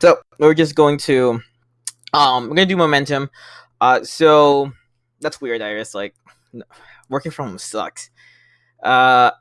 So we're just going to we're gonna do momentum. So that's weird, Iris. Like working from home sucks.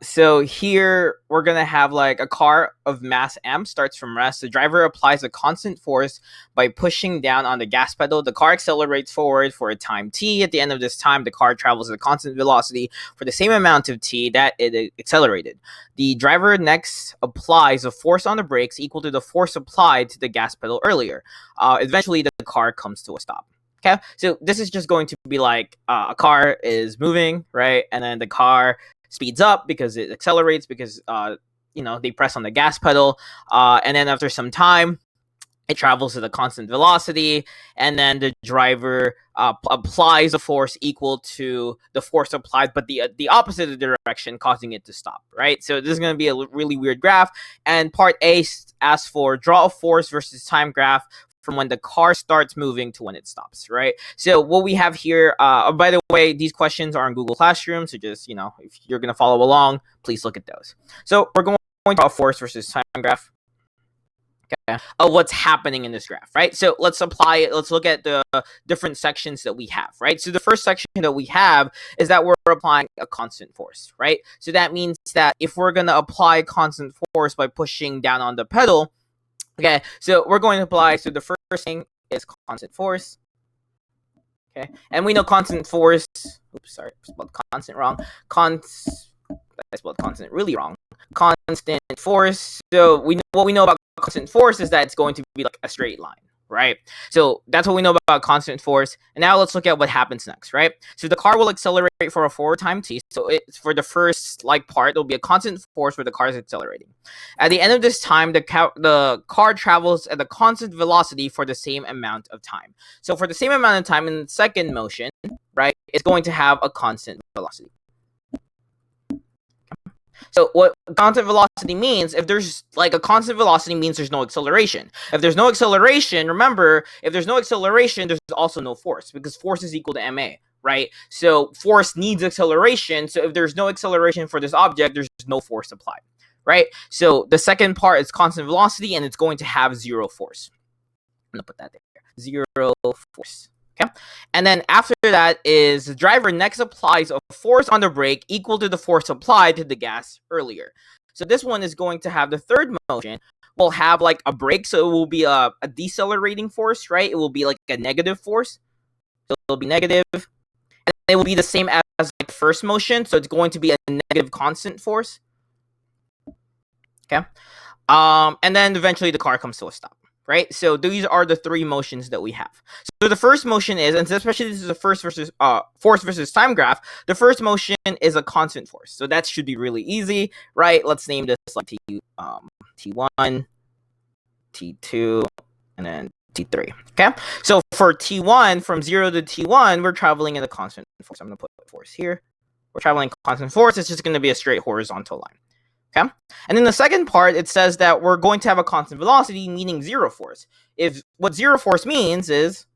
So here we're gonna have like a car of mass m starts from rest. The driver applies a constant force by pushing down on the gas pedal. The car accelerates forward for a time t. At the end of this time, the car travels at a constant velocity for the same amount of t that it accelerated. The driver next applies a force on the brakes equal to the force applied to the gas pedal earlier. Eventually, the car comes to a stop. Okay, so this is just going to be like a car is moving, right? And then the car speeds up because it accelerates because they press on the gas pedal, and then after some time it travels at a constant velocity, and then the driver applies a force equal to the force applied but the opposite direction, causing it to stop, right? So this is going to be a really weird graph, and part A asks for draw a force versus time graph from when the car starts moving to when it stops, right? So what we have here, by the way, these questions are in Google Classroom, so just, if you're going to follow along, please look at those. So we're going to draw a force versus time graph, okay, of what's happening in this graph, right? So let's apply it. Let's look at the different sections that we have, right? So the first section that we have is that we're applying a constant force, right? So that means that if we're going to apply constant force by pushing down on the pedal, okay, so we're going to apply, so the first thing is constant force, okay, and we know constant force, oops, sorry, I spelled constant wrong, I spelled constant really wrong, constant force, so what we know about constant force is that it's going to be like a straight line, right? So that's what we know about constant force. And now let's look at what happens next, right? So the car will accelerate for a forward time t. So it's for the first part, there'll be a constant force where the car is accelerating. At the end of this time, the car travels at a constant velocity for the same amount of time. So for the same amount of time in the second motion, right, it's going to have a constant velocity. So what constant velocity means, if there's like a constant velocity, means there's no acceleration. If there's no acceleration, remember, if there's no acceleration, there's also no force, because force is equal to ma, right? So force needs acceleration. So if there's no acceleration for this object, there's no force applied, right? So the second part is constant velocity, and it's going to have zero force. I'm going to put that there. Zero force. Okay. And then after that is the driver next applies a force on the brake equal to the force applied to the gas earlier. So this one is going to have the third motion will have like a brake, so it will be a decelerating force, right? It will be like a negative force. So it'll be negative, and it will be the same as like first motion, so it's going to be a negative constant force. Okay. And then eventually the car comes to a stop. Right, so these are the three motions that we have. So the first motion is, and especially this is a force versus time graph. The first motion is a constant force, so that should be really easy, right? Let's name this like T1, T2, and then T3. Okay, so for T1, from 0 to T1, we're traveling in a constant force. I'm gonna put force here. We're traveling constant force. It's just gonna be a straight horizontal line. Okay, and in the second part, it says that we're going to have a constant velocity, meaning zero force. If what zero force means is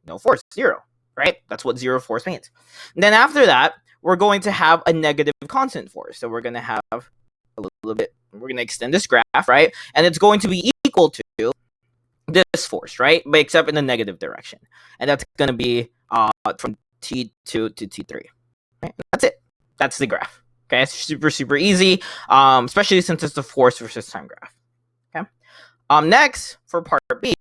no force, zero, right? That's what zero force means. And then after that, we're going to have a negative constant force. So we're going to have a little bit, we're going to extend this graph, right? And it's going to be equal to this force, right? But except in the negative direction. And that's going to be from T2 to T3. Right? That's it. That's the graph. Okay, it's super easy, especially since it's the force versus time graph. Okay. Next, for part B,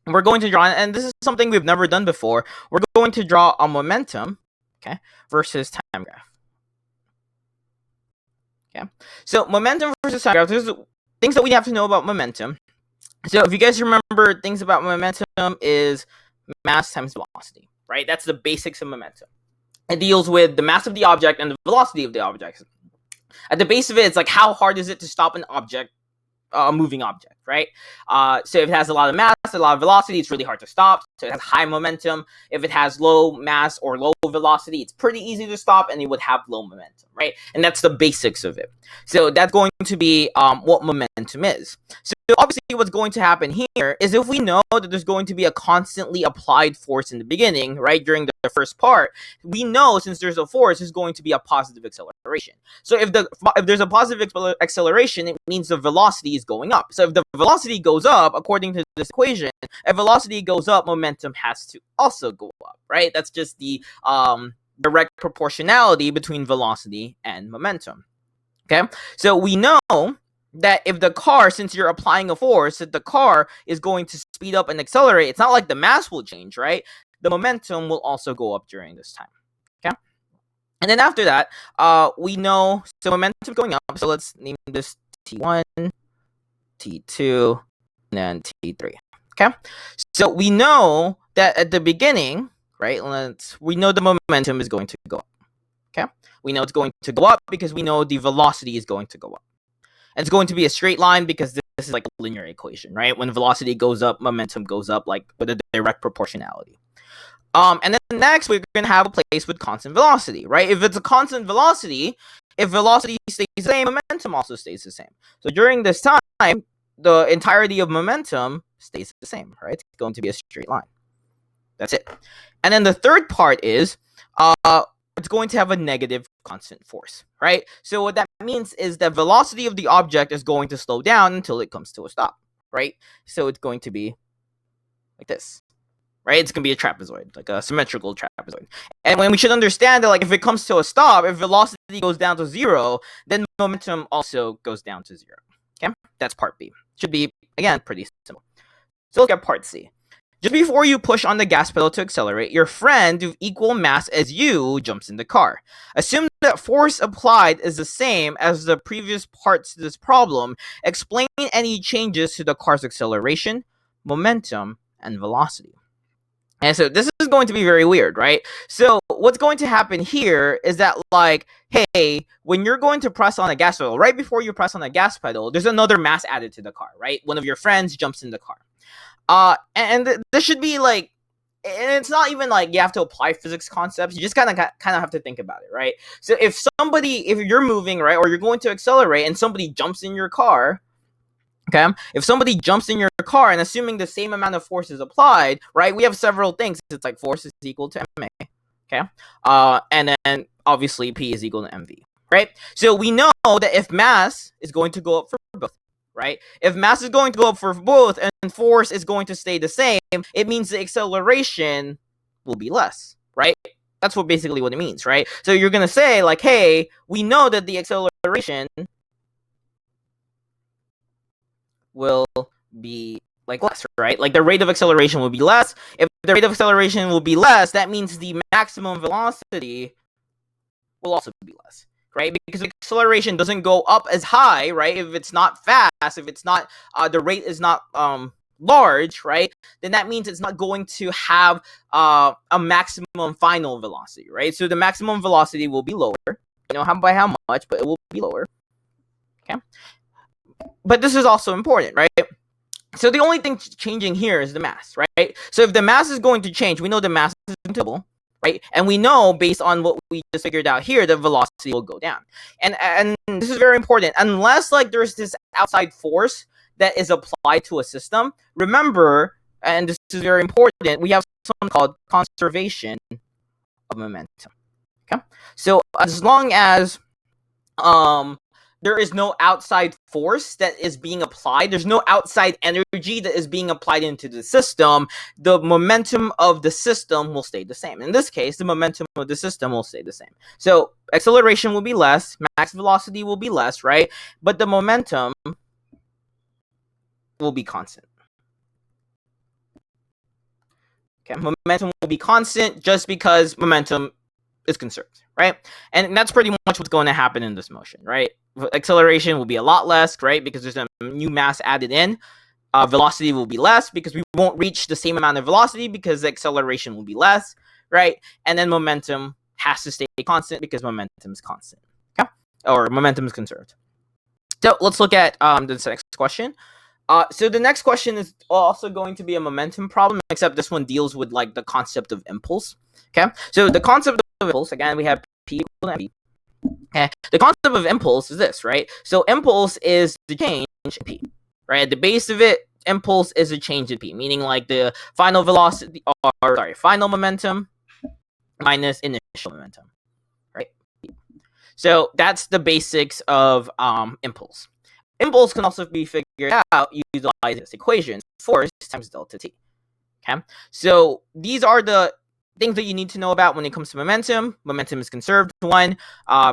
we're going to draw, and this is something we've never done before. We're going to draw a momentum, okay, versus time graph. Okay. So momentum versus time graph. There's things that we have to know about momentum. So if you guys remember, things about momentum is mass times velocity, right? That's the basics of momentum. It deals with the mass of the object and the velocity of the object. At the base of it, it's like how hard is it to stop an object, a moving object, right? So if it has a lot of mass, a lot of velocity, it's really hard to stop. So it has high momentum. If it has low mass or low velocity, it's pretty easy to stop, and it would have low momentum, right? And that's the basics of it. So that's going to be what momentum momentum is. So obviously what's going to happen here is if we know that there's going to be a constantly applied force in the beginning, right, during the first part, we know since there's a force, there's going to be a positive acceleration. So if there's a positive acceleration, it means the velocity is going up. So if the velocity goes up, according to this equation, if velocity goes up, momentum has to also go up, right? That's just the direct proportionality between velocity and momentum. Okay, so we know that if the car, since you're applying a force, that the car is going to speed up and accelerate, it's not like the mass will change, right? The momentum will also go up during this time. Okay, and then after that, we know, so momentum going up, so let's name this T1, T2, and then T3. Okay, so we know that at the beginning, right, we know the momentum is going to go up. Okay, we know it's going to go up because we know the velocity is going to go up. And it's going to be a straight line because this is like a linear equation, right? When velocity goes up, momentum goes up, like with a direct proportionality. And then next, we're going to have a place with constant velocity, right? If it's a constant velocity, if velocity stays the same, momentum also stays the same. So during this time, the entirety of momentum stays the same, right? It's going to be a straight line. That's it. And then the third part is, it's going to have a negative constant force, right? So what that means is the velocity of the object is going to slow down until it comes to a stop, right? So it's going to be like this, right? It's going to be a trapezoid, like a symmetrical trapezoid. And when we should understand that, like, if it comes to a stop, if velocity goes down to 0, then momentum also goes down to 0. Okay, that's part B. Should be, again, pretty simple. So look at part C. Just before you push on the gas pedal to accelerate, your friend of equal mass as you jumps in the car. Assume that force applied is the same as the previous parts to this problem. Explain any changes to the car's acceleration, momentum, and velocity. And so this is going to be very weird, right? So what's going to happen here is that, like, hey, when you're going to press on a gas pedal, right before you press on a gas pedal, there's another mass added to the car, right? One of your friends jumps in the car. And this should be like, and it's not even like you have to apply physics concepts. You just kind of have to think about it, right? So if you're moving, right, or you're going to accelerate and somebody jumps in your car, okay, if somebody jumps in your car and assuming the same amount of force is applied, right, we have several things. It's like force is equal to ma, okay, and then obviously P is equal to mv, right? So we know that if mass is going to go up for both, right? If mass is going to go up for both and force is going to stay the same, it means the acceleration will be less, right? That's basically what it means, right? So you're going to say, like, hey, we know that the acceleration will be like less, right? Like the rate of acceleration will be less. If the rate of acceleration will be less, that means the maximum velocity will also be less, right? Because acceleration doesn't go up as high, right? If it's not fast, if it's not, the rate is not large, right? Then that means it's not going to have a maximum final velocity, right? So the maximum velocity will be lower. You know, by how much, but it will be lower. Okay. But this is also important, right? So the only thing changing here is the mass, right? So if the mass is going to change, we know the mass is double, right? And we know based on what we just figured out here, the velocity will go down. And this is very important. Unless like there's this outside force that is applied to a system, remember, and this is very important, we have something called conservation of momentum. Okay? So as long as there is no outside force that is being applied, there's no outside energy that is being applied into the system, the momentum of the system will stay the same. In this case, the momentum of the system will stay the same. So acceleration will be less, max velocity will be less, right? But the momentum will be constant. Okay, momentum will be constant just because momentum is conserved, right? And that's pretty much what's going to happen in this motion, right? Acceleration will be a lot less, right? Because there's a new mass added in. Velocity will be less because we won't reach the same amount of velocity because the acceleration will be less, right? And then momentum has to stay constant because momentum is constant, okay? Or momentum is conserved. So let's look at the next question. So the next question is also going to be a momentum problem, except this one deals with like the concept of impulse, okay? So the concept of impulse, again, we have P equal to mv. Okay, the concept of impulse is this, right? So impulse is the change in p, right? At the base of it, impulse is a change in p, meaning like the final velocity, or sorry, final momentum minus initial momentum, right? So that's the basics of impulse. Impulse can also be figured out utilizing this equation: force times delta t. Okay, so these are the things that you need to know about when it comes to momentum. Momentum is conserved.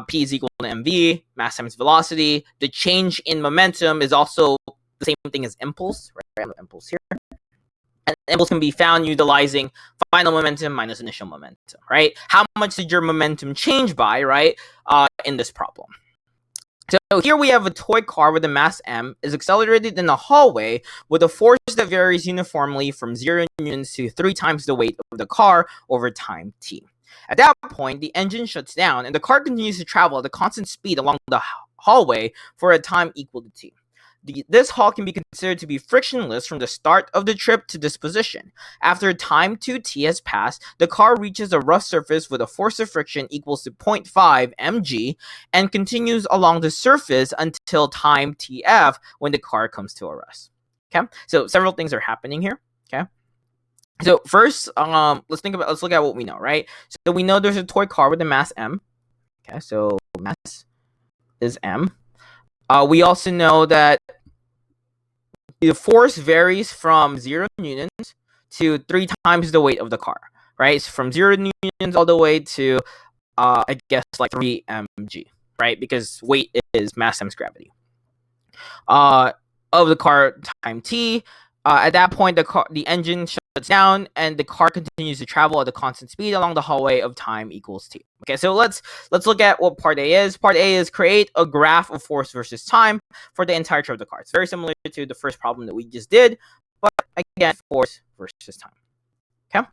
P is equal to mv, mass times velocity. The change in momentum is also the same thing as impulse, right? Impulse here. And impulse can be found utilizing final momentum minus initial momentum, right? How much did your momentum change by, right, in this problem? So here we have a toy car with a mass m is accelerated in a hallway with a force that varies uniformly from 0 newtons to 3 times the weight of the car over time t. At that point, the engine shuts down and the car continues to travel at a constant speed along the hallway for a time equal to t. This hall can be considered to be frictionless from the start of the trip to this position. After time 2t has passed, the car reaches a rough surface with a force of friction equals to 0.5 mg and continues along the surface until time tf when the car comes to a rest. Okay, so several things are happening here. Okay, so first, let's look at what we know, right? So we know there's a toy car with a mass m. Okay, so mass is m. We also know that the force varies from 0 newtons to 3 times the weight of the car, right? So from 0 newtons all the way to, I guess, like 3 mg, right? Because weight is mass times gravity. Of the car time t. At that point, the engine shuts down and the car continues to travel at a constant speed along the hallway of time equals t. Okay, so let's look at what part A is. Part A is create a graph of force versus time for the entire trip of the car. It's very similar to the first problem that we just did, but again, force versus time. Okay,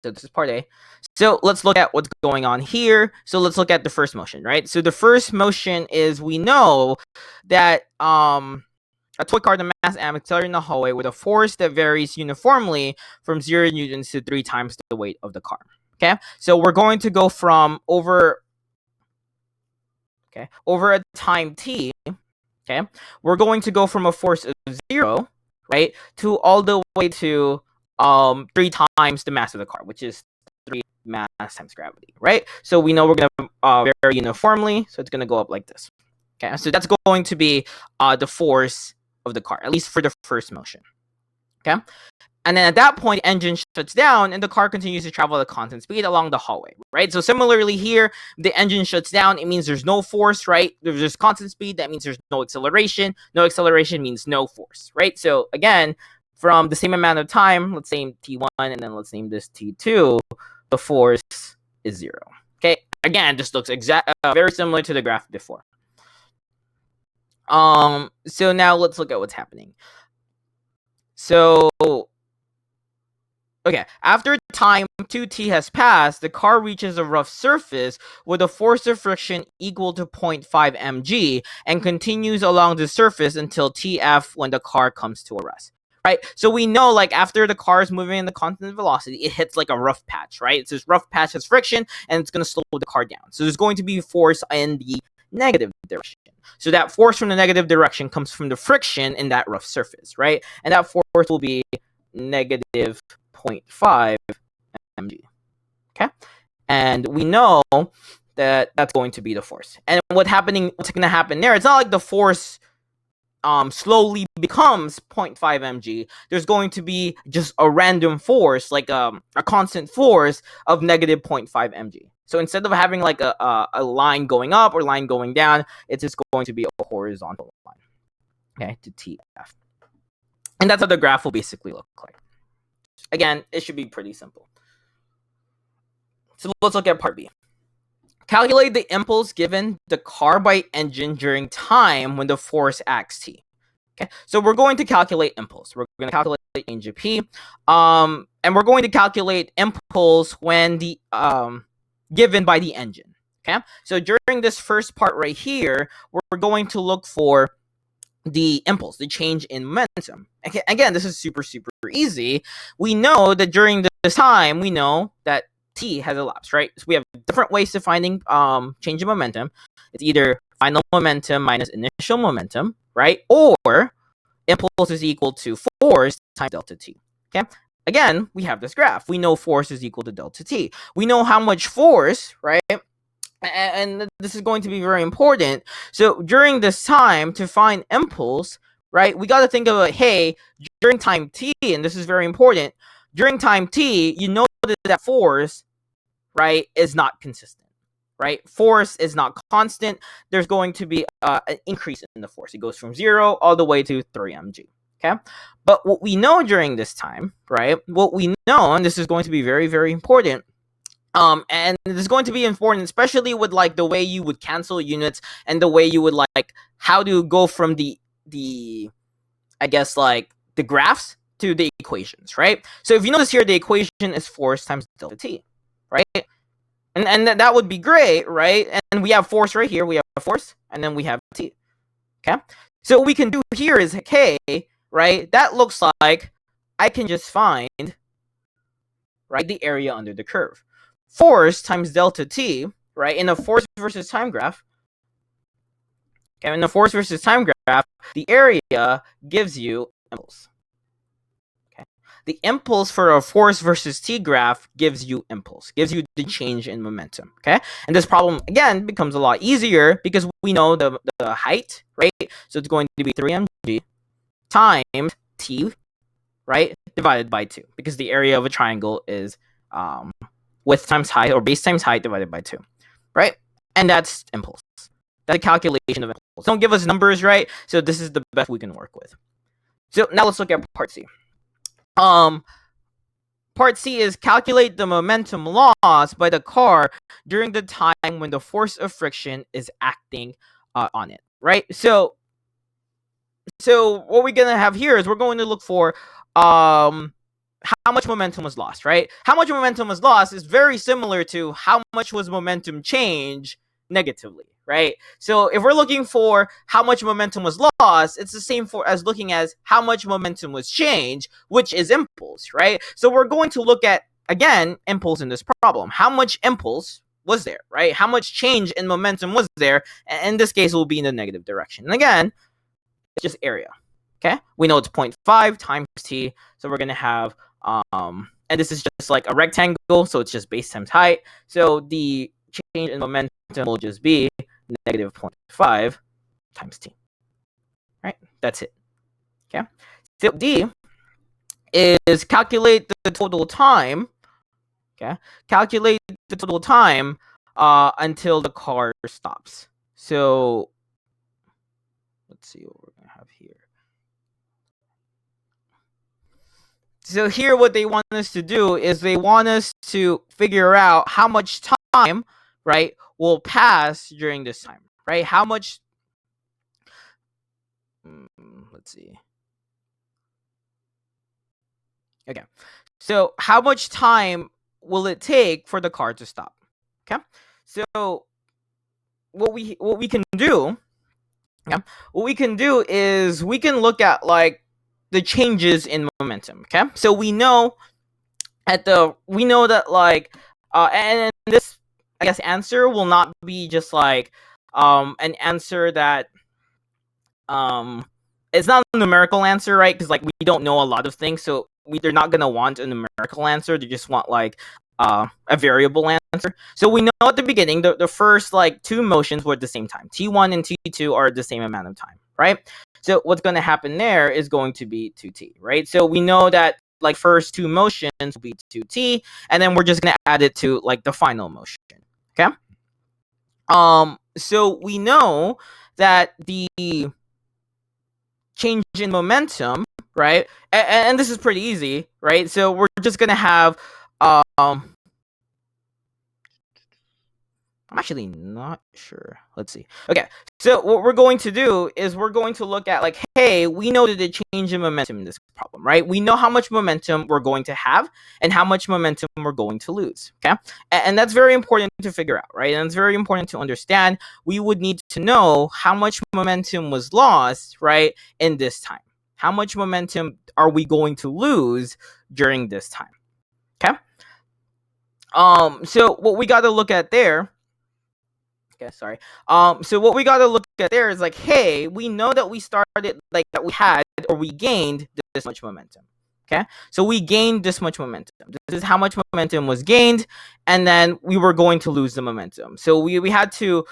so this is part A. So let's look at what's going on here. So let's look at the first motion, right? So the first motion is, we know that a toy car with a mass m accelerating in the hallway with a force that varies uniformly from 0 newtons to 3 times the weight of the car. Okay, so we're going to go from over a time t. Okay, we're going to go from a force of 0, right, to all the way to 3 times the mass of the car, which is 3 mass times gravity, right? So we know we're going to vary uniformly, so it's going to go up like this. Okay, so that's going to be the force of the car, at least for the first motion. Okay, and then at that point, the engine shuts down and the car continues to travel at a constant speed along the hallway, right? So similarly here, the engine shuts down, it means there's no force, right? There's just constant speed, that means there's no acceleration. No acceleration means no force, right? So again, from the same amount of time, let's name t1 and then let's name this t2, the force is 0. Okay, again, this looks very similar to the graph before. So now let's look at what's happening. So, okay, after time 2t has passed, the car reaches a rough surface with a force of friction equal to 0.5 mg and continues along the surface until tf when the car comes to a rest. Right, so we know, like, after the car is moving in the constant velocity, it hits like a rough patch, right? It's this rough patch has friction and it's going to slow the car down. So there's going to be force in the negative direction. So that force from the negative direction comes from the friction in that rough surface, right? And that force will be negative 0.5 mg. Okay, and we know that that's going to be the force. And what's going to happen there? It's not like the force slowly becomes 0.5 mg. There's going to be just a random force, like a constant force of negative 0.5 mg. So instead of having like a line going up or line going down, it's just going to be a horizontal line, okay, to tf. And that's how the graph will basically look like. Again, it should be pretty simple. So let's look at part B. Calculate the impulse given the car by engine during time when the force acts t. Okay, so we're going to calculate impulse. We're going to calculate change of p, and we're going to calculate impulse when the given by the engine. Okay, so during this first part right here, we're going to look for the impulse, the change in momentum. Again, this is super easy. We know that during this time, we know that t has elapsed, right? So we have different ways to finding change in momentum. It's either final momentum minus initial momentum, right? Or impulse is equal to force times delta t. Okay. Again, we have this graph. We know force is equal to delta t. We know how much force, right? And this is going to be very important. So during this time, to find impulse, right, we got to think of hey, during time t, and this is very important, during time t, you know that force, right, is not consistent, right? Force is not constant. There's going to be an increase in the force. It goes from 0 all the way to 3 mg, okay? But what we know during this time, right, what we know, and this is going to be very, very important, and this is going to be important, especially with like the way you would cancel units and the way you would like how to go from the I guess like the graphs to the equations, right? So if you notice here, the equation is force times delta t, right? And that would be great, right? And we have force right here. We have force, and then we have t. Okay. So what we can do here is k, right? That looks like I can just find, right, the area under the curve. Force times delta t, right, in a force versus time graph. Okay, in the force versus time graph, the area gives you impulse. Okay, the impulse for a force versus t graph gives you impulse, gives you the change in momentum. Okay, and this problem again becomes a lot easier because we know the height, right? So it's going to be 3 mg times t, right, divided by 2, because the area of a triangle is width times height, or base times height divided by 2, right? And that's impulse. That's a calculation of impulse. Don't give us numbers, right? So this is the best we can work with. So now let's look at part C. Part C is calculate the momentum loss by the car during the time when the force of friction is acting on it, right? So what we're gonna have here is we're going to look for how much momentum was lost, right? How much momentum was lost is very similar to how much was momentum change negatively, right? So if we're looking for how much momentum was lost, it's the same for as looking as how much momentum was changed, which is impulse, right? So we're going to look at, again, impulse in this problem. How much impulse was there, right? How much change in momentum was there? And in this case, it will be in the negative direction. And again, it's just area. Okay, we know it's 0.5 times t, so we're gonna have and this is just like a rectangle, so it's just base times height. So the change in momentum will just be negative 0.5 times t. Right, that's it. Okay, so D is calculate the total time. Okay, calculate the total time until the car stops. So let's see what we're gonna have here. So here what they want us to do is they want us to figure out how much time, right, will pass during this time, right? How much, let's see. Okay. So how much time will it take for the car to stop? Okay. So what we can do, yeah, what we can do is we can look at like the changes in momentum. Okay, so we know that like and this, I guess, answer will not be just like an answer that it's not a numerical answer, right? Because like we don't know a lot of things, so they're not gonna want a numerical answer. They just want like a variable answer. So we know at the beginning the first like two motions were at the same time. T1 and T2 are the same amount of time, right? So what's going to happen there is going to be 2t, right? So we know that like first two motions will be 2t, and then we're just going to add it to like the final motion, okay? So we know that the change in momentum, right? And this is pretty easy, right? So we're just going to have I'm actually not sure. Let's see. Okay, so what we're going to do is we're going to look at like, hey, we know that the change in momentum in this problem, right? We know how much momentum we're going to have and how much momentum we're going to lose, okay? And that's very important to figure out, right? And it's very important to understand. We would need to know how much momentum was lost, right, in this time. How much momentum are we going to lose during this time, okay? So what we got to look at there. Okay, sorry. So what we got to look at there is like, hey, we know that we started like that we had or we gained this much momentum. Okay, so we gained this much momentum. This is how much momentum was gained, and then we were going to lose the momentum. So we had to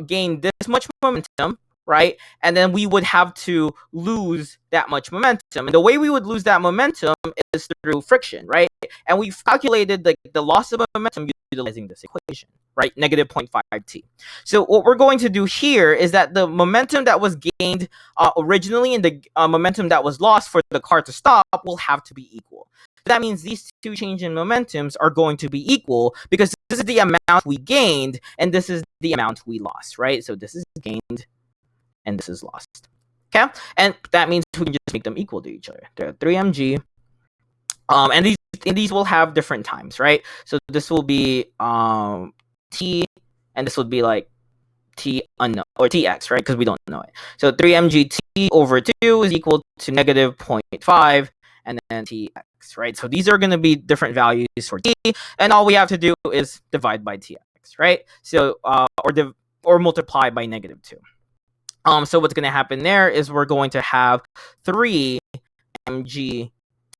gain this much momentum, right? And then we would have to lose that much momentum. And the way we would lose that momentum is through friction, right? And we've calculated the loss of momentum utilizing this equation, right? Negative 0.5t. So what we're going to do here is that the momentum that was gained originally and the momentum that was lost for the car to stop will have to be equal. That means these two change in momentums are going to be equal because this is the amount we gained and this is the amount we lost, right? So this is gained and this is lost. Okay? And that means we can just make them equal to each other. They're 3mg. And these will have different times, right? So this will be t, and this would be like t unknown or tx, right? Because we don't know it. So 3mg t over 2 is equal to negative 0.5 and then tx, right? So these are going to be different values for t, and all we have to do is divide by tx, right? So or multiply by negative 2. So what's going to happen there is we're going to have 3 mg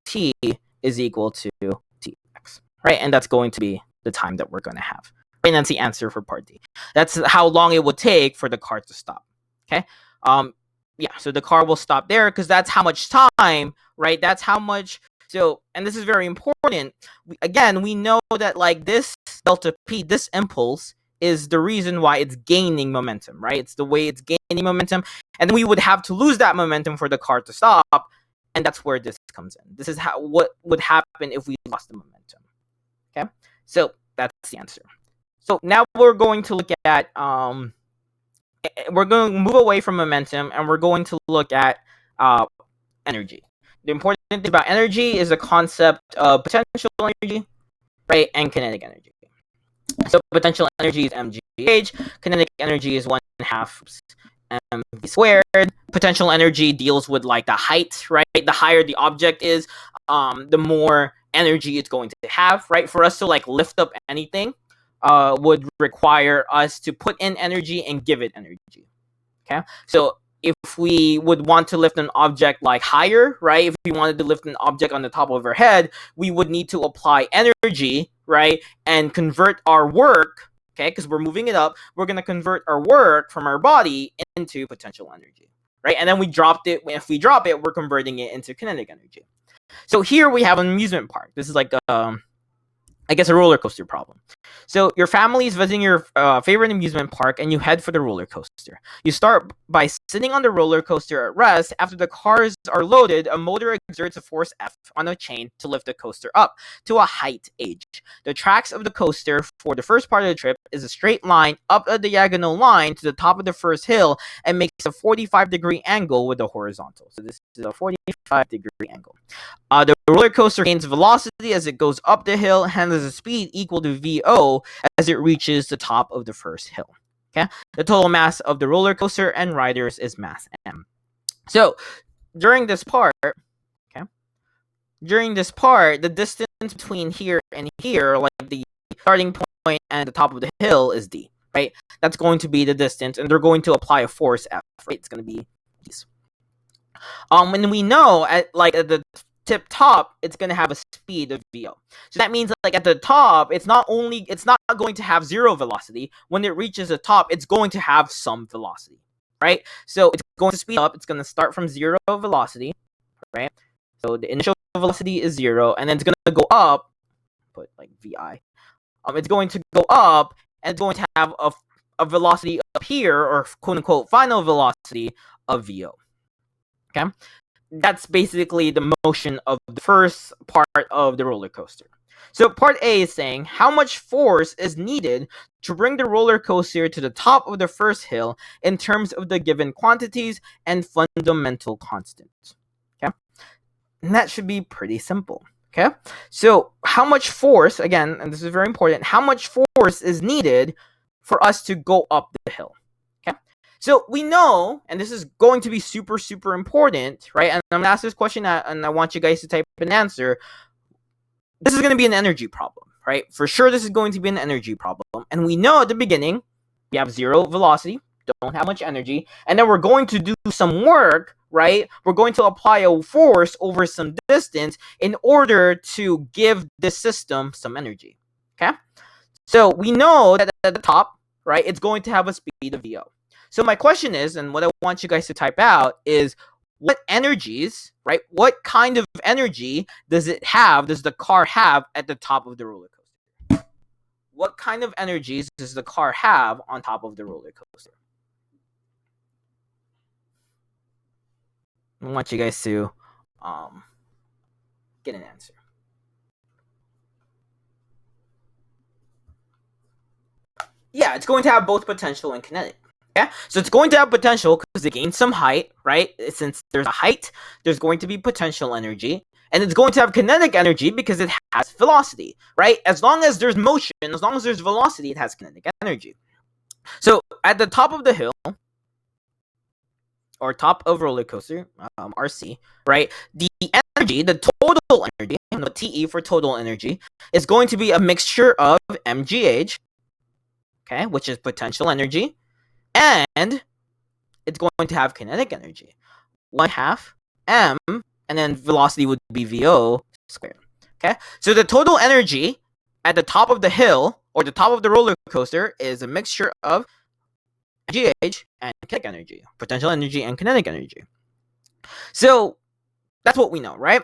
t is equal to tx, right? And that's going to be the time that we're going to have. And that's the answer for part D. That's how long it would take for the car to stop. Okay. Yeah. So the car will stop there because that's how much time, right? That's how much. So, and this is very important. We know that like this delta p, this impulse is the reason why it's gaining momentum, right? It's the way it's gaining momentum, and we would have to lose that momentum for the car to stop, and that's where this comes in. This is what would happen if we lost the momentum. Okay. So that's the answer. So now we're going to look at, we're going to move away from momentum and we're going to look at energy. The important thing about energy is the concept of potential energy, right, and kinetic energy. So potential energy is mgh, kinetic energy is 1/2 mv squared. Potential energy deals with like the height, right? The higher the object is, the more energy it's going to have, right? For us to like lift up anything, would require us to put in energy and give it energy. Okay, so if we would want to lift an object like higher, right? If we wanted to lift an object on the top of our head, we would need to apply energy, right? And convert our work, okay? Because we're moving it up, we're going to convert our work from our body into potential energy, right? And then we dropped it. If we drop it, we're converting it into kinetic energy. So here we have an amusement park. This is like I guess a roller coaster problem. So your family is visiting your favorite amusement park and you head for the roller coaster. You start by sitting on the roller coaster at rest. After the cars are loaded, a motor exerts a force F on a chain to lift the coaster up to a height h. The tracks of the coaster for the first part of the trip is a straight line up a diagonal line to the top of the first hill and makes a 45-degree angle with the horizontal. So this is a 45-degree angle. The roller coaster gains velocity as it goes up the hill and has a speed equal to VO as it reaches the top of the first hill. Okay, the total mass of the roller coaster and riders is mass m. So during this part, the distance between here and here, like the starting point and the top of the hill, is d. Right, that's going to be the distance, and they're going to apply a force F. Right, it's going to be these. And we know at the tip top, it's going to have a speed of VO. So that means like at the top, it's not going to have zero velocity. When it reaches the top, it's going to have some velocity, right? So it's going to speed up. It's going to start from zero velocity, right? So the initial velocity is 0, and then it's going to go up, put like VI. It's going to go up, and it's going to have a velocity up here, or quote unquote final velocity of VO. Okay? That's basically the motion of the first part of the roller coaster. So part A is saying how much force is needed to bring the roller coaster to the top of the first hill in terms of the given quantities and fundamental constants. Okay? And that should be pretty simple. Okay? So how much force, again, and this is very important, how much force is needed for us to go up the hill? So we know, and this is going to be super, super important, right? And I'm going to ask this question, and I want you guys to type an answer. This is going to be an energy problem, right? For sure, this is going to be an energy problem. And we know at the beginning, we have zero velocity, don't have much energy, and then we're going to do some work, right? We're going to apply a force over some distance in order to give this system some energy, okay? So we know that at the top, right, it's going to have a speed of VO. So my question is, and what I want you guys to type out is, what energies, right? What kind of energy does the car have at the top of the roller coaster? What kind of energies does the car have on top of the roller coaster? I want you guys to get an answer. Yeah, it's going to have both potential and kinetic. Yeah, so it's going to have potential because it gains some height, right? Since there's a height, there's going to be potential energy. And it's going to have kinetic energy because it has velocity, right? As long as there's motion, as long as there's velocity, it has kinetic energy. So at the top of the hill, or top of roller coaster, RC, right? The energy, the total energy, the TE for total energy, is going to be a mixture of mgh, okay, which is potential energy, and it's going to have kinetic energy, 1/2 m, and then velocity would be VO squared. Okay, so the total energy at the top of the hill or the top of the roller coaster is a mixture of GH and kinetic energy, potential energy and kinetic energy. So that's what we know, right?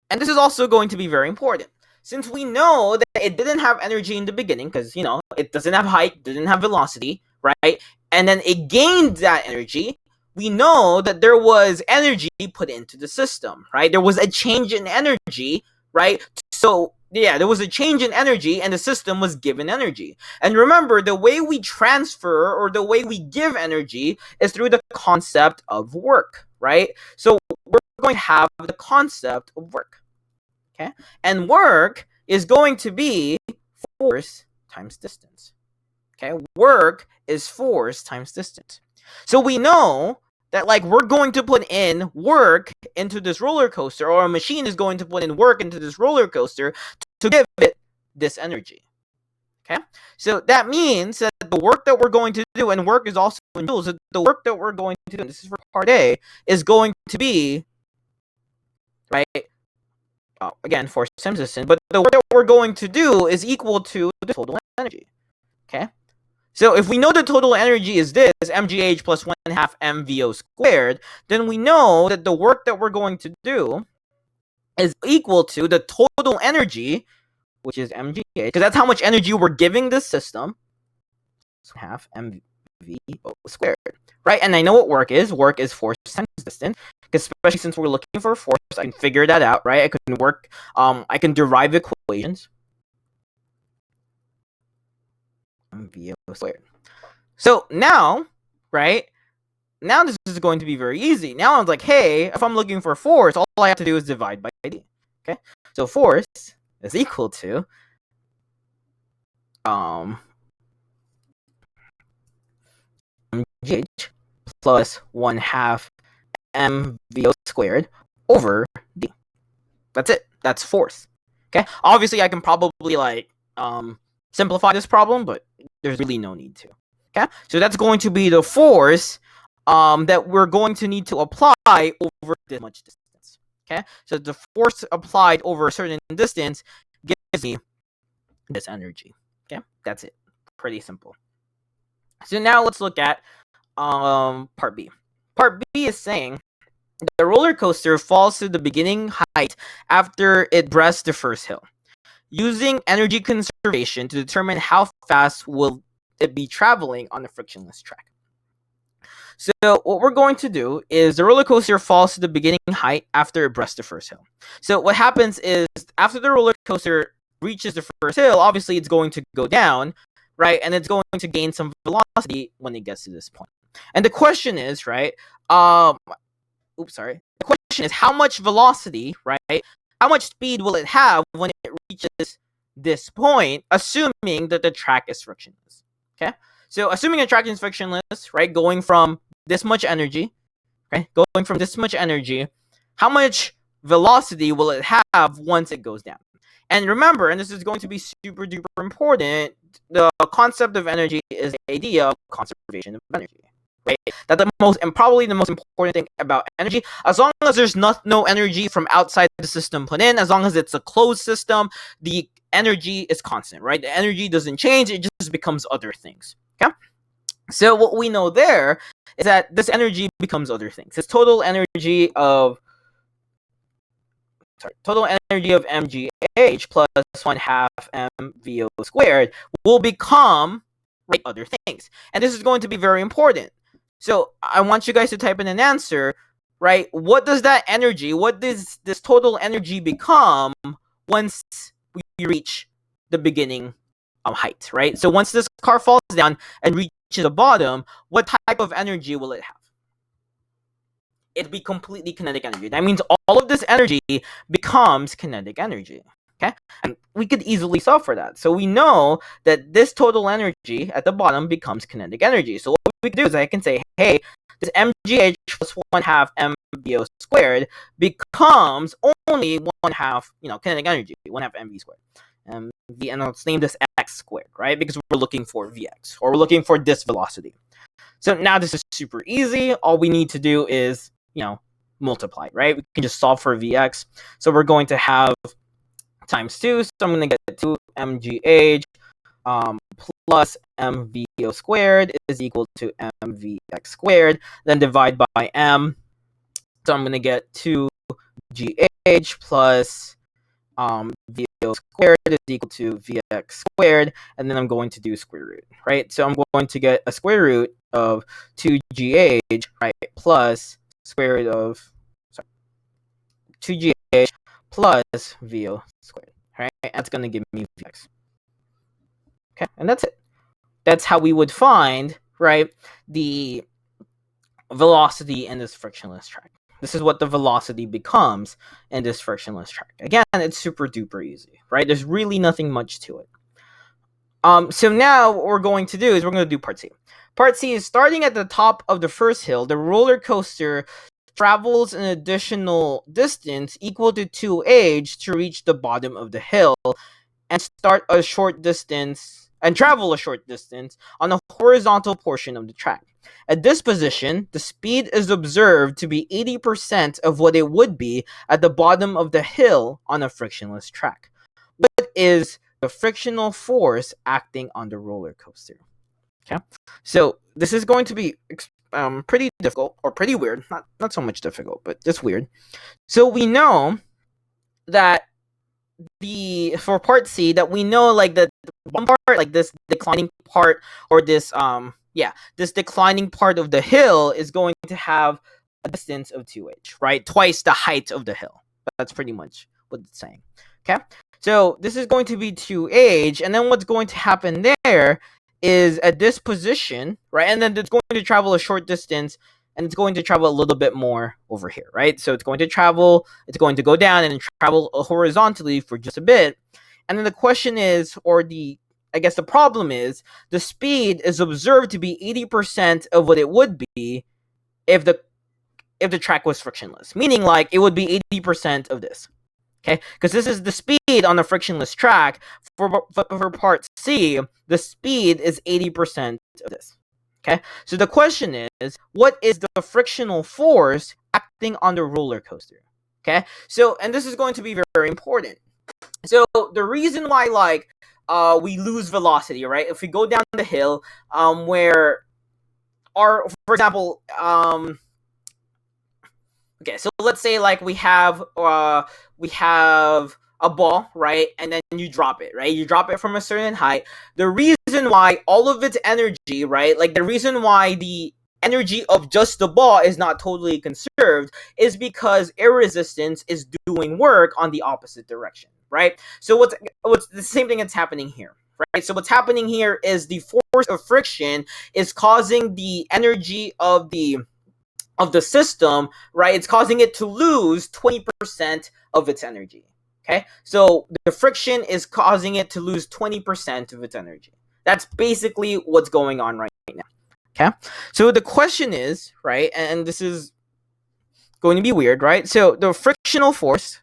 And this is also going to be very important. Since we know that it didn't have energy in the beginning, because, you know, it doesn't have height, didn't have velocity, right? And then it gained that energy, we know that there was energy put into the system, right? There was a change in energy, right? So, yeah, there was a change in energy and the system was given energy. And remember, the way we transfer or the way we give energy is through the concept of work, right? So we're going to have the concept of work, okay? And work is going to be force times distance, okay? Work is force times distance. So we know that, like, we're going to put in work into this roller coaster, or a machine is going to put in work into this roller coaster to give it this energy, okay? So that means that the work that we're going to do, and work is also in joules, so the work that we're going to do, and this is for part A, is going to be, right, again, force times distance, but the work that we're going to do is equal to the total energy, okay? So if we know the total energy is this, mgh plus 1/2 mvo squared, then we know that the work that we're going to do is equal to the total energy, which is mgh, because that's how much energy we're giving this system, 1/2 mvo squared, right? And I know what work is. Work is force times distance, because especially since we're looking for force, I can figure that out, right? I can derive equations. VO squared. So now, right, now this is going to be very easy. Now I'm like, hey, if I'm looking for force, all I have to do is divide by d. Okay, so force is equal to mgh plus 1/2 mvo squared over d. That's it. That's force. Okay, obviously I can probably like simplify this problem, but there's really no need to. Okay, so that's going to be the force that we're going to need to apply over this much distance. Okay, so the force applied over a certain distance gives me this energy. Okay, that's it. Pretty simple. So now let's look at part B. Part B is saying the roller coaster falls to the beginning height after it breasts the first hill. Using energy conservation to determine how fast will it be traveling on a frictionless track. So what we're going to do is the roller coaster falls to the beginning height after it breasts the first hill. So what happens is after the roller coaster reaches the first hill, obviously it's going to go down, right? And it's going to gain some velocity when it gets to this point. And the question is, right? The question is how much velocity, right? How much speed will it have when it reaches this point, assuming that the track is frictionless? Okay, so assuming the track is frictionless, right, going from this much energy, how much velocity will it have once it goes down? And remember, and this is going to be super duper important, the concept of energy is the idea of conservation of energy. Right? That's the most, and probably the most important thing about energy. As long as there's no energy from outside the system put in, as long as it's a closed system, the energy is constant, right? The energy doesn't change, it just becomes other things. Okay? So what we know there is that this energy becomes other things. This total energy of mgh plus 1/2 mvo squared will become, right, other things. And this is going to be very important. So I want you guys to type in an answer, right? What does that energy, what does this total energy become once we reach the beginning height, right? So once this car falls down and reaches the bottom, what type of energy will it have? It'd be completely kinetic energy. That means all of this energy becomes kinetic energy. Okay? And we could easily solve for that. So we know that this total energy at the bottom becomes kinetic energy. So what we can do is I can say, hey, this mgh plus 1/2 mvo squared becomes only 1/2, kinetic energy, 1/2 mv squared. And let's name this x squared, right? Because we're looking for vx, or we're looking for this velocity. So now this is super easy. All we need to do is, multiply, right? We can just solve for vx. So we're going to have times 2. So I'm going to get 2 mgh plus mvo squared is equal to mvx squared. Then divide by m. So I'm going to get 2 gh plus VO squared is equal to Vx squared, and then I'm going to do square root, right? So I'm going to get a square root of 2gh, right, plus square root of 2gh plus VO squared, right? That's going to give me Vx. Okay, and that's it. That's how we would find, right, the velocity in this frictionless track. This is what the velocity becomes in this frictionless track. Again, it's super duper easy, right? There's really nothing much to it. So now what we're going to do is we're going to do part C. Part C is starting at the top of the first hill. The roller coaster travels an additional distance equal to 2h to reach the bottom of the hill and travel a short distance on the horizontal portion of the track. At this position, the speed is observed to be 80% of what it would be at the bottom of the hill on a frictionless track. What is the frictional force acting on the roller coaster? Okay, so this is going to be pretty difficult, or pretty weird. Not so much difficult, but just weird. So we know that for part C, that we know like the one part, like this declining part, or this this declining part of the hill is going to have a distance of 2h, right? Twice the height of the hill. That's pretty much what it's saying. Okay, so this is going to be 2h, and then what's going to happen there is at this position, right? And then it's going to travel a short distance, and it's going to travel a little bit more over here, right? So it's going to go down and travel horizontally for just a bit. And then the question is, I guess the problem is, the speed is observed to be 80% of what it would be if the track was frictionless. Meaning, like, it would be 80% of this. Okay? Because this is the speed on the frictionless track. For part C, the speed is 80% of this. Okay? So the question is, what is the frictional force acting on the roller coaster? Okay? So, and this is going to be very, very important. So the reason why, like, we lose velocity, right? If we go down the hill, for example, okay, so let's say like we have a ball, right? And then you drop it, right? You drop it from a certain height. The reason why all of its energy, right? Like the reason why the energy of just the ball is not totally conserved is because air resistance is doing work on the opposite direction, right? So what's the same thing that's happening here, right? So what's happening here is the force of friction is causing the energy of the system, right? It's causing it to lose 20% of its energy. Okay, so the friction is causing it to lose 20% of its energy. That's basically what's going on right now. Okay, so the question is, right, and this is going to be weird, right? So the frictional force,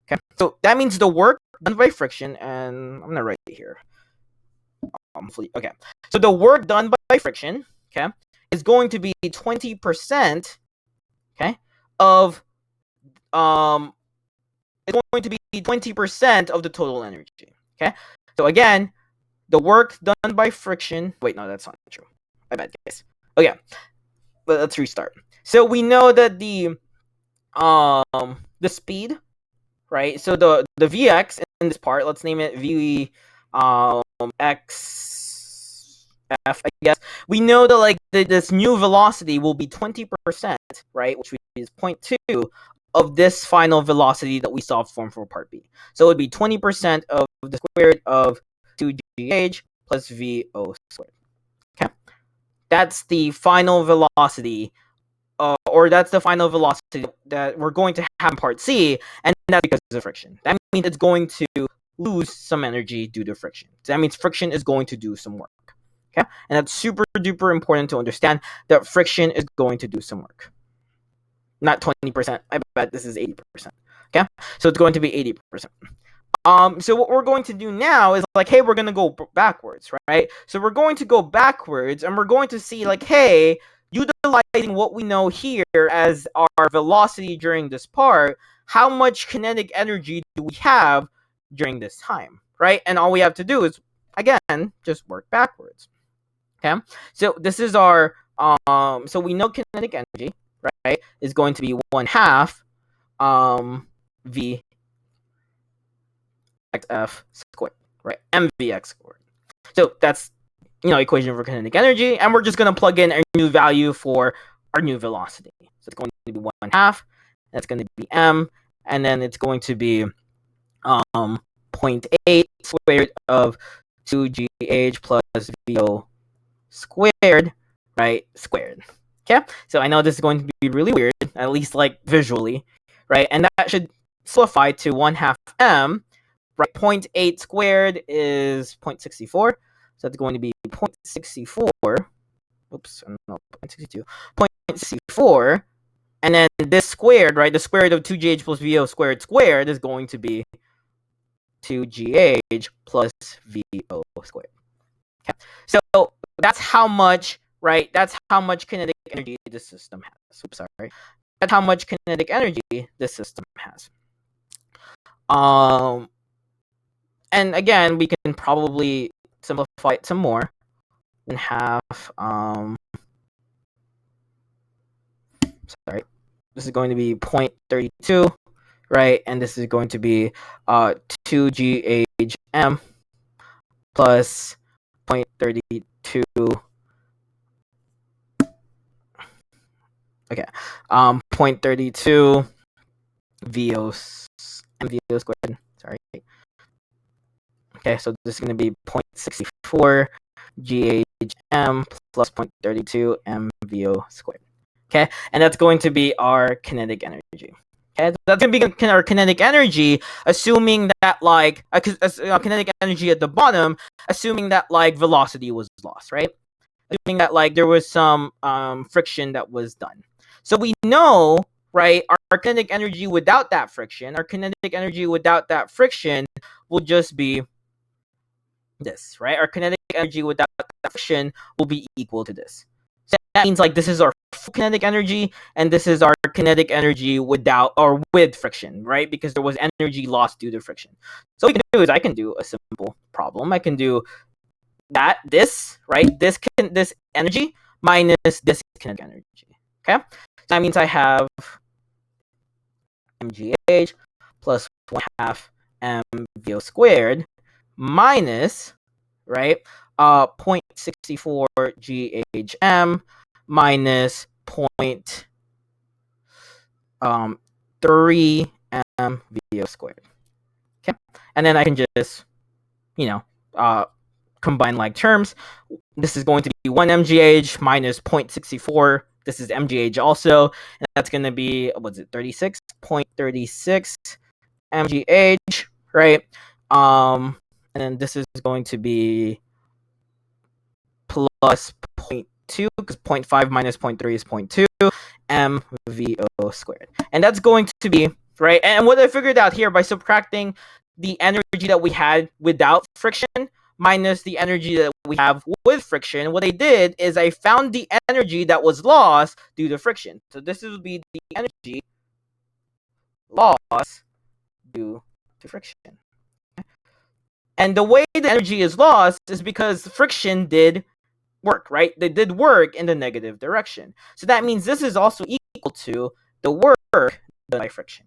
okay, so that means the work done by friction, and I'm gonna write it here. Okay, so the work done by friction, okay, is going to be 20%, okay, of it's going to be 20% of the total energy. Okay, so again, the work done by friction. Wait, no, that's not true. My bad, guys. Okay, let's restart. So we know that the speed, right? So the Vx in this part, let's name it V x f, I guess. We know that like this new velocity will be 20%, right? Which is 0.2 of this final velocity that we saw form for part B. So it would be 20% of the square root of 2gh plus VO squared. Okay, that's the final velocity, or that's the final velocity that we're going to have in part C, and that's because of friction. That means it's going to lose some energy due to friction. So that means friction is going to do some work. Okay, and that's super duper important to understand that friction is going to do some work. Not 20%. I bet this is 80%. Okay, so it's going to be 80%. So what we're going to do now is like, hey, we're going to go backwards, right? So we're going to go backwards, and we're going to see like, hey, utilizing what we know here as our velocity during this part, how much kinetic energy do we have during this time, right? And all we have to do is, again, just work backwards. Okay, so this is our so we know kinetic energy, right, is going to be 1/2 V xf squared, right? mvx squared. So that's, equation for kinetic energy, and we're just going to plug in our new value for our new velocity. So it's going to be 1/2, that's going to be m, and then it's going to be 0.8 square root of 2gh plus VO squared, right, squared. Okay, so I know this is going to be really weird, at least like visually, right? And that should simplify to 1/2 m, right? 0.8 squared is 0.64, so that's going to be 0.64. Oops, no, 0.62. 0.64, and then this squared, right? The square root of 2gh plus VO squared is going to be 2gh plus VO squared. Okay, so that's how much, right? That's how much kinetic energy the system has. Oops, sorry. That's how much kinetic energy the system has. And again, we can probably simplify it some more and have sorry, this is going to be 0.32, right? And this is going to be 2ghm plus 0.32. Okay, 0.32 VO MVO squared. Sorry. Okay, so this is going to be 0.64 GHM plus 0.32 MVO squared. Okay, and that's going to be our kinetic energy. Okay, so that's going to be our kinetic energy, assuming that like kinetic energy at the bottom, assuming that like velocity was lost, right? Assuming that like there was some friction that was done. So we know, right, our kinetic energy without that friction, will just be this, right? Our kinetic energy without that friction will be equal to this. So that means like this is our kinetic energy, and this is our kinetic energy without or with friction, right? Because there was energy lost due to friction. So what we can do is I can do a simple problem. I can do this, right? This energy minus this kinetic energy. Okay, so that means I have mgh plus 1/2 mvo squared minus, right, 0.64 ghm minus 0.3 mvo squared. Okay, and then I can just, combine like terms. This is going to be 1 mgh minus 0.64. This is mgh also, and that's going to be, what's it, 36.36 mgh, right? And then this is going to be plus 0.2, because 0.5 minus 0.3 is 0.2 mvo squared, and that's going to be, right? And what I figured out here by subtracting the energy that we had without friction minus the energy that we have with friction. What I did is I found the energy that was lost due to friction. So this would be the energy lost due to friction. And the way the energy is lost is because friction did work, right? They did work in the negative direction. So that means this is also equal to the work done by friction.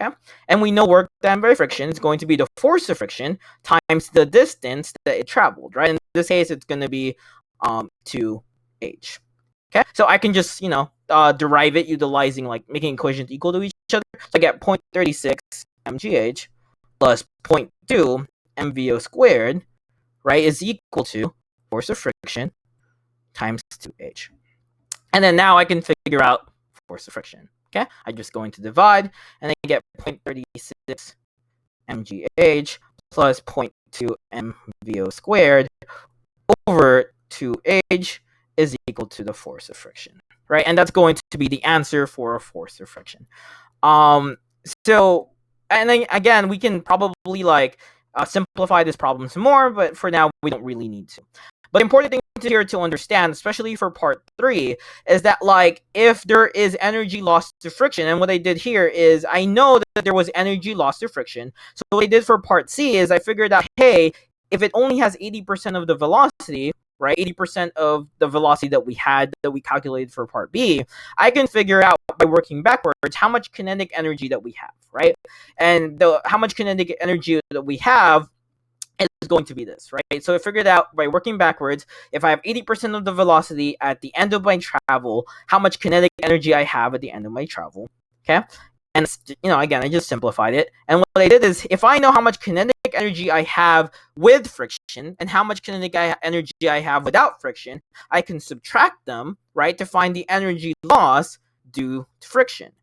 Okay? And we know work done by friction is going to be the force of friction times the distance that it traveled, right? In this case, it's going to be 2h. Okay? So I can just, derive it utilizing, like, making equations equal to each other. So I get 0.36 mgh plus 0.2 mvo squared, right, is equal to force of friction times 2h. And then now I can figure out force of friction. Okay, I'm just going to divide, and I get 0.36 mgh plus 0.2 mvo squared over 2h is equal to the force of friction, right? And that's going to be the answer for a force of friction. So, and then again, we can probably simplify this problem some more, but for now, we don't really need to. But the important thing here to understand, especially for part 3, is that, like, if there is energy lost to friction, and what I did here is I know that there was energy lost to friction. So what I did for part C is I figured out, hey, if it only has 80% of the velocity, right, 80% of the velocity that we had, that we calculated for part B, I can figure out by working backwards how much kinetic energy that we have, right? And how much kinetic energy that we have is going to be this, right? So I figured out by working backwards, if I have 80% of the velocity at the end of my travel, how much kinetic energy I have at the end of my travel, okay? And, again, I just simplified it. And what I did is, if I know how much kinetic energy I have with friction and how much kinetic energy I have without friction, I can subtract them, right, to find the energy loss due to friction,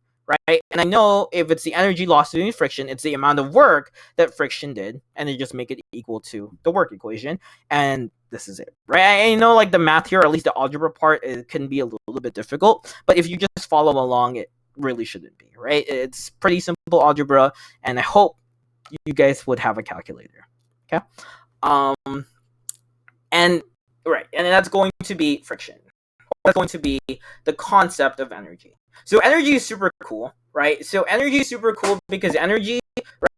right? And I know if it's the energy lost due to friction, it's the amount of work that friction did, and they just make it equal to the work equation, and this is it, right? I know, like, the math here, or at least the algebra part, it can be a little bit difficult, but if you just follow along, it really shouldn't be, right? It's pretty simple algebra, and I hope you guys would have a calculator, okay? And that's going to be friction. That's going to be the concept of energy. So energy is super cool, right? So energy is super cool because energy,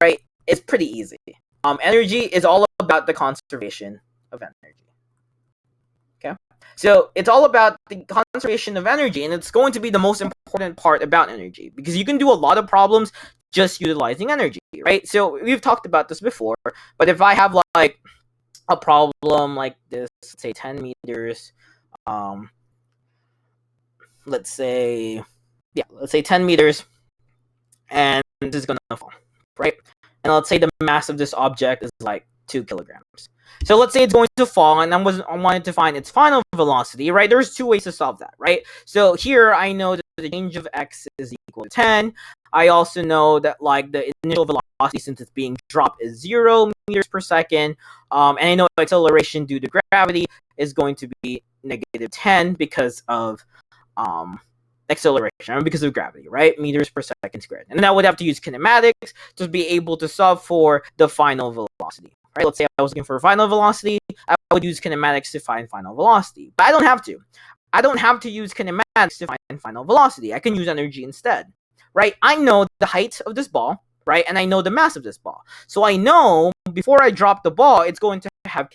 right, is pretty easy. Energy is all about the conservation of energy. Okay? So it's all about the conservation of energy, and it's going to be the most important part about energy, because you can do a lot of problems just utilizing energy, right? So we've talked about this before, but if I have, like, a problem like this, say 10 meters, let's say 10 meters, and this is gonna fall, right? And let's say the mass of this object is like 2 kilograms. So let's say it's going to fall, and I wanted to find its final velocity, right? There's 2 ways to solve that, right? So here I know that the change of x is equal to 10. I also know that, like, the initial velocity, since it's being dropped, is 0 meters per second. And I know acceleration due to gravity is going to be negative 10 because of acceleration, because of gravity, right? Meters per second squared. And then I would have to use kinematics to be able to solve for the final velocity, right? Let's say I was looking for final velocity, I would use kinematics to find final velocity. But I don't have to. I don't have to use kinematics to find final velocity. I can use energy instead, right? I know the height of this ball, right? And I know the mass of this ball. So I know before I drop the ball, it's going to have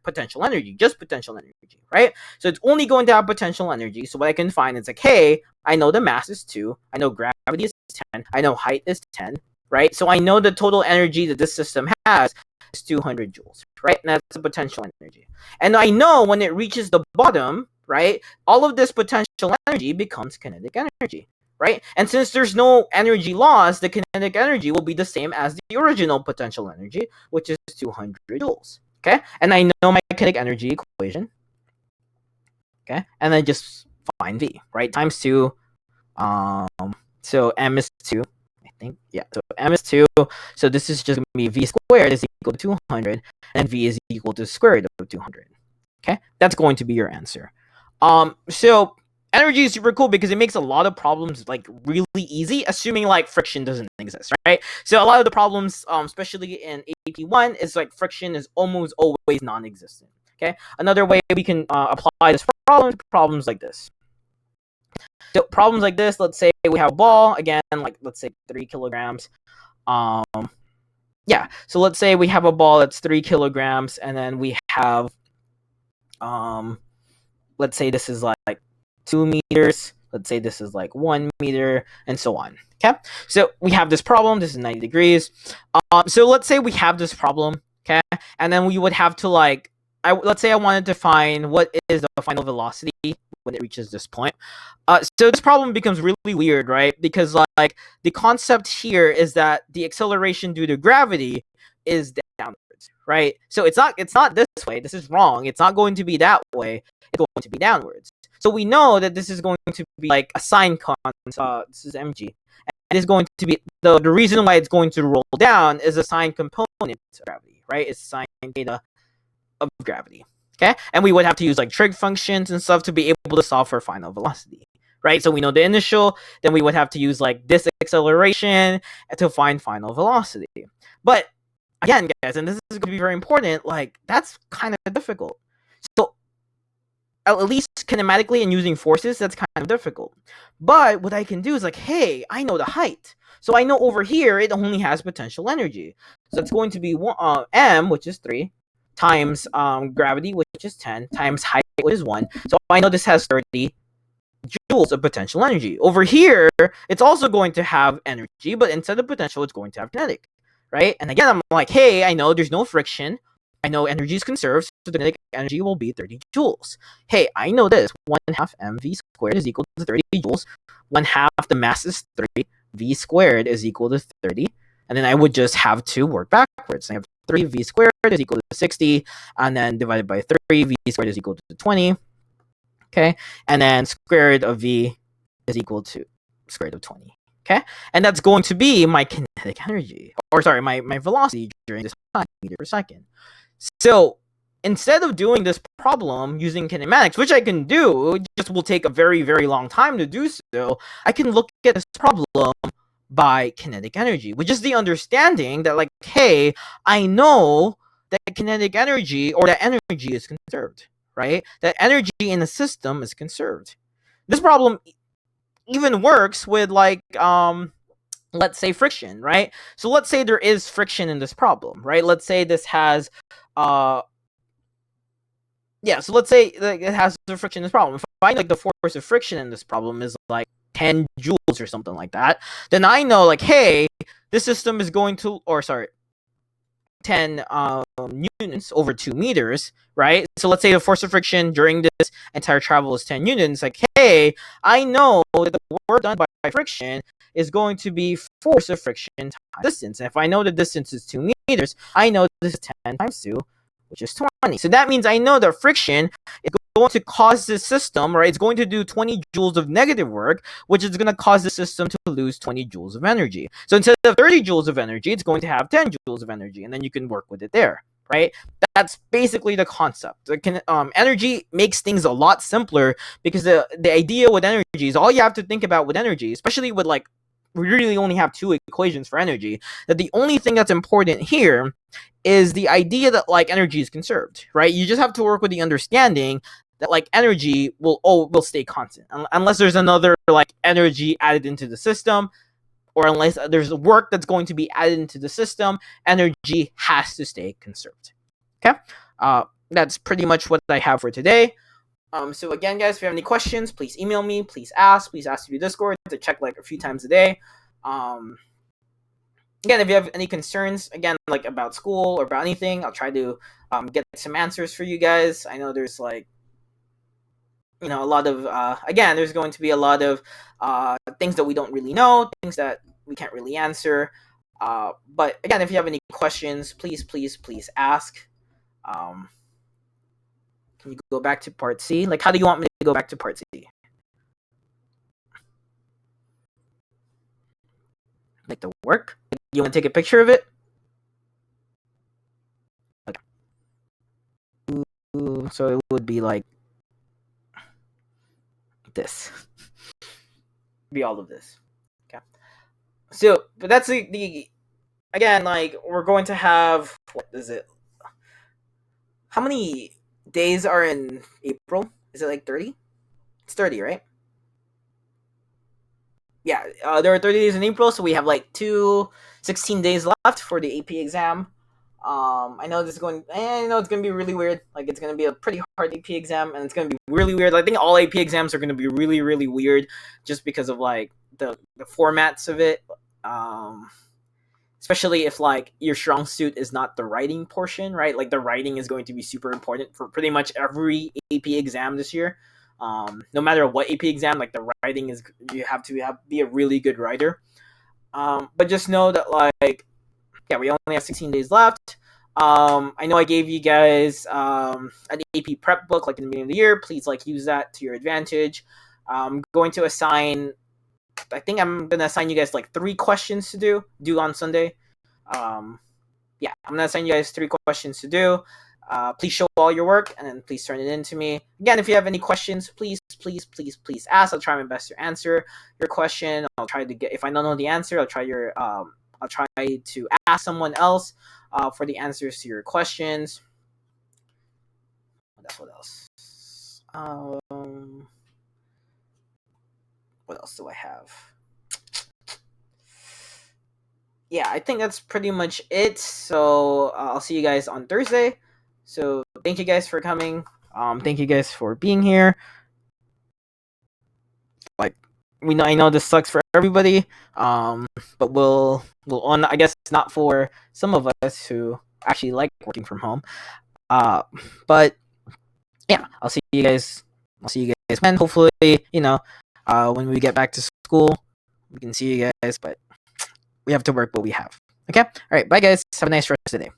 potential energy, just potential energy, right? So it's only going to have potential energy. So what I can find is, like, hey, I know the mass is 2, I know gravity is 10, I know height is 10, right? So I know the total energy that this system has is 200 joules, right? And that's the potential energy. And I know when it reaches the bottom, right, all of this potential energy becomes kinetic energy, right? And since there's no energy loss, the kinetic energy will be the same as the original potential energy, which is 200 joules, okay? And I know my kinetic energy equation, okay? And then just find V, right? Times 2, so M is 2, I think, yeah, so M is 2, so this is just going to be V squared is equal to 200, and V is equal to the square root of 200, okay? That's going to be your answer. So energy is super cool because it makes a lot of problems like really easy, assuming like friction doesn't exist, right? So a lot of the problems, especially in AP1, is like friction is almost always non-existent. Okay, another way we can apply this problem to problems like this. So problems like this, let's say we have a ball again, like let's say 3 kilograms. Yeah, so let's say we have a ball that's 3 kilograms, and then we have let's say this is like 2 meters, let's say this is like 1 meter, and so on. Okay, so we have this problem. This is 90 degrees. So let's say we have this problem. Okay, and then we would have to like, let's say I wanted to find what is the final velocity when it reaches this point. So this problem becomes really weird, right? Because like the concept here is that the acceleration due to gravity is downwards, right? So it's not this way. This is wrong. It's not going to be that way. It's going to be downwards. So we know that this is going to be like a sine constant. This is mg. And it's going to be the reason why it's going to roll down is a sine component of gravity, right? It's sine theta of gravity. Okay, and we would have to use like trig functions and stuff to be able to solve for final velocity, right? So we know the initial, then we would have to use like this acceleration to find final velocity. But again, guys, and this is going to be very important, like that's kind of difficult. So at least kinematically and using forces, that's kind of difficult. But what I can do is like, hey, I know the height. So I know over here it only has potential energy. So it's going to be m, which is 3, times gravity, which is 10, times height, which is 1. So I know this has 30 joules of potential energy. Over here, it's also going to have energy, but instead of potential, it's going to have kinetic, right? And again, I'm like, hey, I know there's no friction. I know energy is conserved, so the kinetic energy will be 30 joules. Hey, I know this. 1/2 mv squared is equal to 30 joules. 1/2 the mass is 3. V squared is equal to 30. And then I would just have to work backwards. I have 3v squared is equal to 60, and then divided by 3, v squared is equal to 20. Okay, and then square root of v is equal to square root of 20. Okay, and that's going to be my kinetic energy, or sorry, my velocity during this time, meter per second. So instead of doing this problem using kinematics, which I can do, it just will take a very, very long time to do so, I can look at this problem by kinetic energy, which is the understanding that like, hey, I know that kinetic energy or that energy is conserved, right? That energy in a system is conserved. This problem even works with like let's say friction, right? So let's say there is friction in this problem, right? Let's say this has so let's say like, it has the friction in this problem. If I like the force of friction in this problem is like 10 joules or something like that, then I know like, hey, this system is going to, 10 newtons over 2 meters, right? So let's say the force of friction during this entire travel is 10 newtons. Like, hey, I know that the work done by friction is going to be force of friction times distance. And if I know the distance is 2 meters, I know this is 10 times 2, which is 20. So that means I know that friction is going to cause the system, right? It's going to do 20 joules of negative work, which is going to cause the system to lose 20 joules of energy. So instead of 30 joules of energy, it's going to have 10 joules of energy, and then you can work with it there, right? That's basically the concept. Energy makes things a lot simpler because the idea with energy is all you have to think about with energy, especially with like, we really only have 2 equations for energy, that the only thing that's important here is the idea that like energy is conserved, right? You just have to work with the understanding that like energy will stay constant unless there's another like energy added into the system, or unless there's work that's going to be added into the system. Energy has to stay conserved. Okay, that's pretty much what I have for today. So again, guys, if you have any questions, please email me. Please ask through Discord to check like a few times a day. Again, if you have any concerns, again, like about school or about anything, I'll try to get some answers for you guys. I know there's like, a lot of, again, there's going to be a lot of things that we don't really know, things that we can't really answer. But again, if you have any questions, please ask. Can you go back to part C? Like, how do you want me to go back to part C? Like the work? You want to take a picture of it? Okay. So it would be like this. Be all of this. Okay. So, but that's the again, like, we're going to have, what is it? How many days are in April? Is it like 30? It's 30, right? Yeah, there are 30 days in April, so we have like 16 days left for the AP exam. I know I know it's going to be really weird. Like, it's going to be a pretty hard AP exam, and it's going to be really weird. I think all AP exams are going to be really, really weird just because of, like, the formats of it. Especially if, like, your strong suit is not the writing portion, right? Like, the writing is going to be super important for pretty much every AP exam this year. No matter what AP exam, like, the writing is, you have to be a really good writer. But just know that, like, yeah, we only have 16 days left. I know I gave you guys an AP prep book, like, in the beginning of the year. Please, like, use that to your advantage. I'm going to assign, I think I'm going to assign you guys, like, 3 questions to do on Sunday. Yeah, I'm going to assign you guys 3 questions to do. Please show all your work, and then please turn it in to me. Again, if you have any questions, please ask. I'll try my best to answer your question. I'll try to get, if I don't know the answer, I'll try to ask someone else for the answers to your questions. What else? What else do I have? Yeah, I think that's pretty much it. So I'll see you guys on Thursday. So thank you guys for coming. Thank you guys for being here. Like, I know this sucks for everybody. But we'll on. I guess not for some of us who actually like working from home. But yeah, I'll see you guys. When, hopefully, when we get back to school, we can see you guys. But we have to work what we have. Okay. All right. Bye, guys. Have a nice rest of the day.